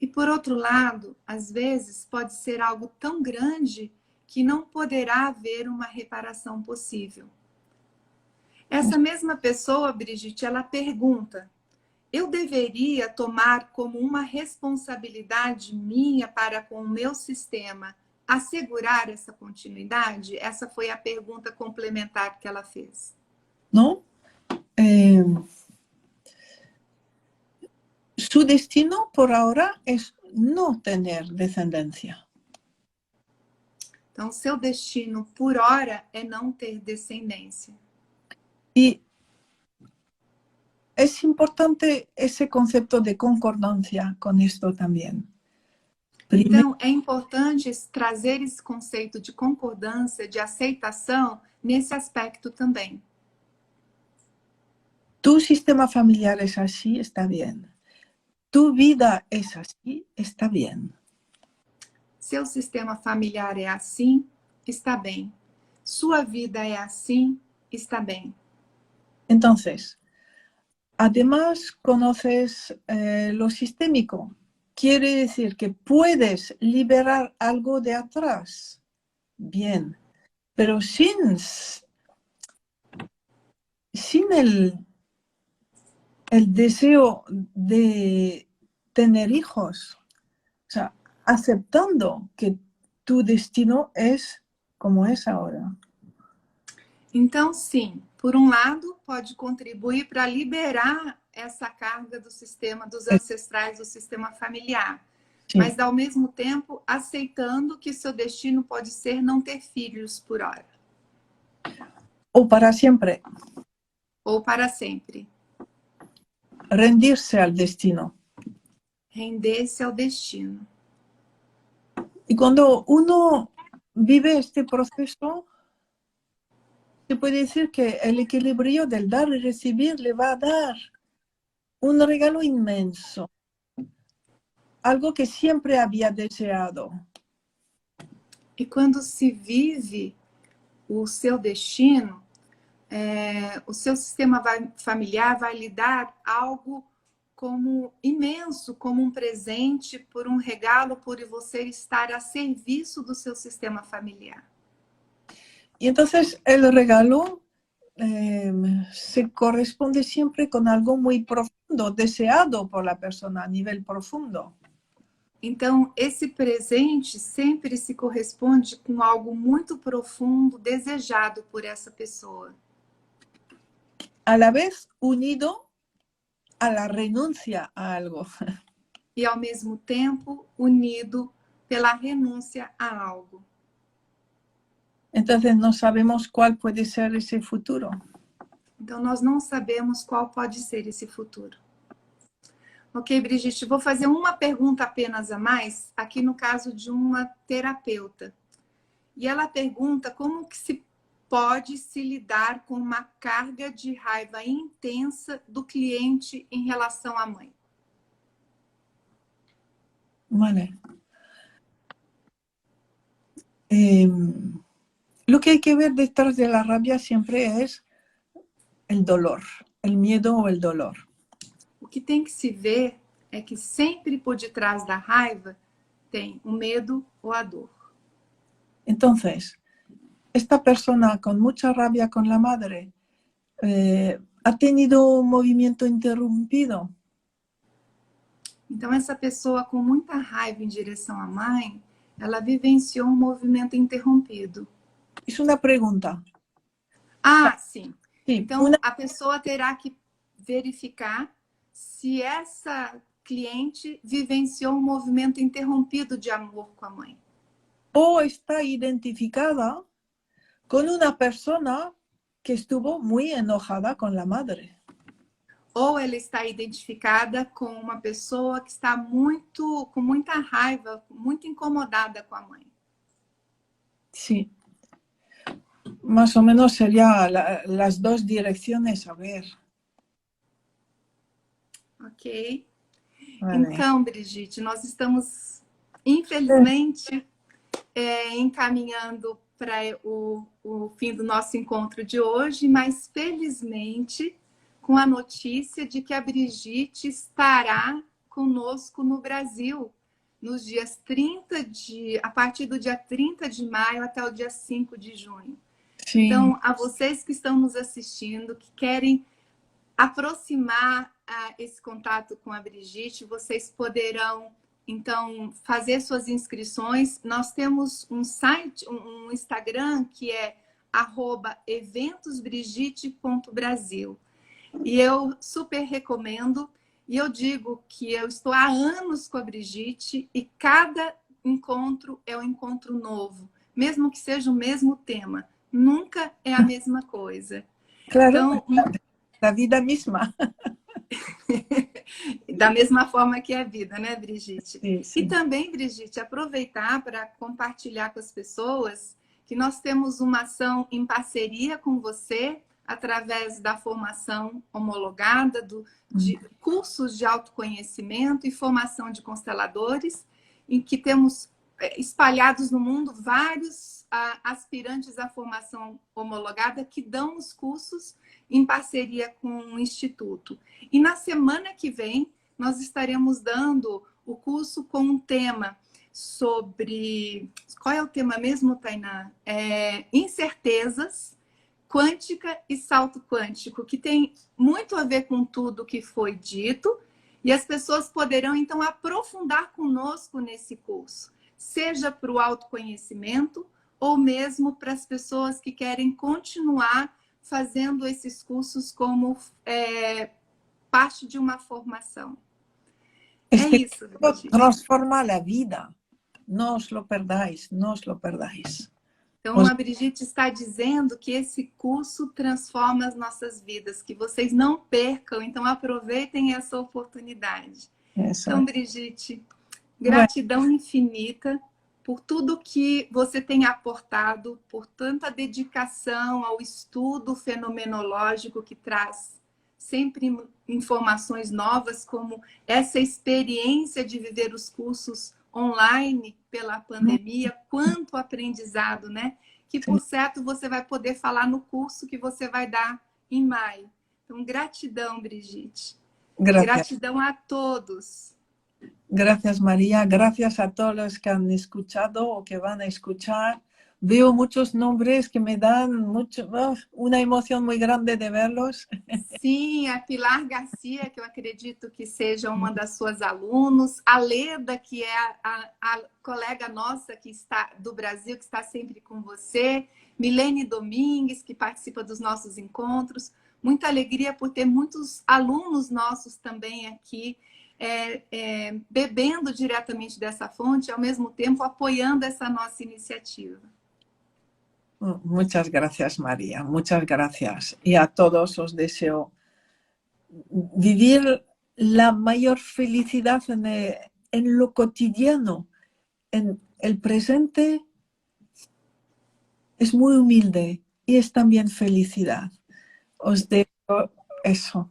E por outro lado, às vezes pode ser algo tão grande que não poderá haver uma reparação possível. Essa mesma pessoa, Brigitte, ela pergunta: eu deveria tomar como uma responsabilidade minha para com o meu sistema assegurar essa continuidade? Essa foi a pergunta complementar que ela fez. ¿No? Su destino por ahora es no tener descendencia. Então, seu destino por hora é não ter descendência. Y es importante ese concepto de concordancia con esto también. Então, é importante trazer esse conceito de concordância, de aceitação, nesse aspecto também. Tu sistema familiar es así, está bien. Tu vida es así, está bien. Seu sistema familiar é assim, está bem. Sua vida é assim, está bem. Entonces, además conoces lo sistémico. Quiere decir que puedes liberar algo de atrás. Bien, pero sin el deseo de tener hijos. O sea, aceptando que tu destino es como es ahora. Então, sim, por um lado, pode contribuir para liberar essa carga do sistema, dos ancestrais, do sistema familiar. Sim. Mas, ao mesmo tempo, aceitando que seu destino pode ser não ter filhos por hora. Ou para sempre. Ou para sempre. Rendir-se ao destino. Render-se ao destino. E quando uno vive este proceso, se puede decir que el equilibrio del dar y recibir le va a dar un regalo inmenso, algo que siempre había deseado. E quando se vive o seu destino, o seu sistema familiar vai lhe dar algo como imenso, como um presente, por um regalo, por você estar a serviço do seu sistema familiar. Y entonces el regalo se corresponde siempre con algo muy profundo, deseado por la persona a nivel profundo. Então, esse presente sempre se corresponde com algo muito profundo, desejado por essa pessoa. A la vez unido a la renuncia a algo. E, ao mesmo tempo, unido pela renúncia a algo. Entonces no sabemos cuál puede ser ese futuro. Então, nós não sabemos qual pode ser esse futuro. Ok, Brigitte, vou fazer uma pergunta apenas a mais, aqui no caso de uma terapeuta. E ela pergunta como que se pode se lidar com uma carga de raiva intensa do cliente em relação à mãe. Vale. Lo que hay que ver detrás de la rabia siempre es el dolor, el miedo o el dolor. O que tem que se ver é que sempre por detrás da raiva tem o medo ou a dor. Entonces, esta persona con mucha rabia con la madre ha tenido un movimiento interrumpido. Então, essa pessoa com muita raiva em direção à mãe, ela vivenciou um movimento interrompido. Es una pregunta. Ah, sim. Sí, Então, a pessoa terá que verificar se essa cliente vivenciou um movimento interrompido de amor com a mãe. O está identificada con una persona que estuvo muy enojada con la madre. Ou ela está identificada com uma pessoa que está com muita raiva, muito incomodada com a mãe. Sí. Más o menos serían las dos direcciones a ver. Ok? Vale. Então, Brigitte, nós estamos, infelizmente, encaminhando para o fim do nosso encontro de hoje, mas felizmente com a notícia de que a Brigitte estará conosco no Brasil nos dias a partir do dia 30 de maio até o dia 5 de junho. Sim. Então, a vocês que estão nos assistindo, que querem aproximar esse contato com a Brigitte, vocês poderão então fazer suas inscrições. Nós temos um site, um Instagram que é @eventosbrigitte.brasil. E eu super recomendo, e eu digo que eu estou há anos com a Brigitte e cada encontro é um encontro novo, mesmo que seja o mesmo tema, nunca é a mesma coisa. Claro, Então, da vida mesma. da mesma forma que a vida, né, Brigitte? Sim, sim. E também, Brigitte, aproveitar para compartilhar com as pessoas que nós temos uma ação em parceria com você, através da formação homologada, de cursos de autoconhecimento e formação de consteladores, em que temos espalhados no mundo vários aspirantes à formação homologada que dão os cursos em parceria com o Instituto. E na semana que vem, nós estaremos dando o curso com um tema sobre... Qual é o tema mesmo, Tainá? Incertezas, quântica e salto quântico, que tem muito a ver com tudo que foi dito, e as pessoas poderão, então, aprofundar conosco nesse curso, seja para o autoconhecimento ou mesmo para as pessoas que querem continuar fazendo esses cursos como parte de uma formação. Isso, Brigitte. Transforma a vida. Não os lo perdáis, não os lo perdáis. Então, a Brigitte está dizendo que esse curso transforma as nossas vidas, que vocês não percam, então aproveitem essa oportunidade. Exato. Então, Brigitte, gratidão infinita por tudo que você tem aportado, por tanta dedicação ao estudo fenomenológico que traz sempre informações novas, como essa experiência de viver os cursos online pela pandemia, quanto aprendizado, né? Que, por certo, você vai poder falar no curso que você vai dar em maio. Então, gratidão, Brigitte. Gracias. Gratidão a todos. Gracias, María. Gracias a todos los que han escuchado o que van a escuchar. Veo muchos nombres que me dan una emoción muy grande de verlos. Sim, a Pilar Garcia, que eu acredito que seja uma das suas alunos, a Leda, que é a colega nossa que está do Brasil, que está sempre com você, Milene Domingues, que participa dos nossos encontros, muita alegria por ter muitos alunos nossos também aqui, bebendo diretamente dessa fonte, ao mesmo tempo apoiando essa nossa iniciativa. Muchas gracias, María, muchas gracias. Y a todos os deseo vivir la mayor felicidad en lo cotidiano, en el presente. Es muy humilde y es también felicidad. Os dejo eso.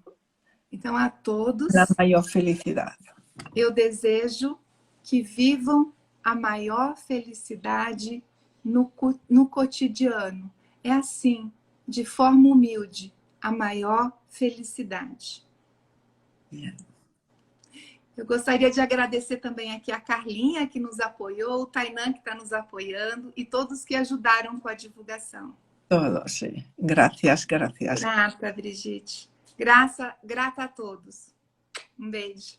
Então, a todos, la maior felicidade. Eu desejo que vivam a maior felicidade no cotidiano. É assim, de forma humilde, a maior felicidade. Yeah. Eu gostaria de agradecer também aqui a Carlinha, que nos apoiou, o Tainan, que está nos apoiando, e todos que ajudaram com a divulgação. Todos, sí. Gracias, gracias. Grata, Brigitte. Grata a todos. Um beijo.